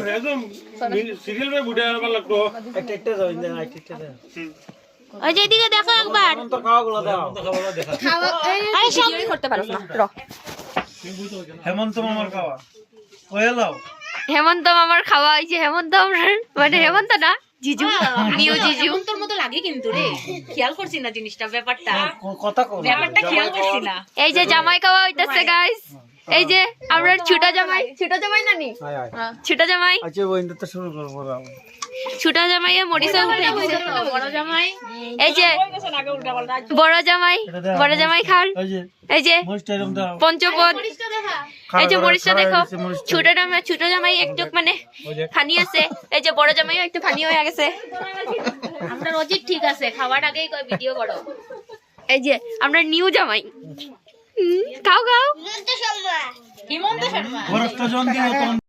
একদম সিরিয়াল রে বুড়া আর লাগতো একটা যাও ইন্দা একটা ওই যে এদিকে দেখো একবার তো খাওয়াগুলো দাও খাওয়া এই সব করতে পারছ না র হেমন্ত মামার খাওয়া ওয়ালাও হেমন্ত মামার খাওয়া হইছে হেমন্ত মানে হেমন্ত না জিজু নিউ জিজু তোর মতো লাগে কিন্তু রে খেয়াল করছিস না জিনিসটা ব্যাপারটা কথা খেয়াল করছিস না এই যে জামাই খাওয়া হইতাছে গাইস এই যে আমরা ছোট জামাই নানি ছোট জামাই আচ্ছা বইন্দা তো শুরু করব না ছোট জামাইয়ে মরিচা উঠে দিছে বড় জামাই এই যে বড় জামাই খান এই যে মরিচটা দাও পঞ্চপদ এই যে মরিচটা দেখো ছোট জামাই একটু মানে ফানি আছে এই যে বড় জামাইও একটু ফানি হয়ে গেছে আমরা রোজই ঠিক আছে খাওয়ার আগেই কই ভিডিও করো এই যে আমরা নিউ জামাই খাও হিমন্ত শর্মা বরফটা জন দিও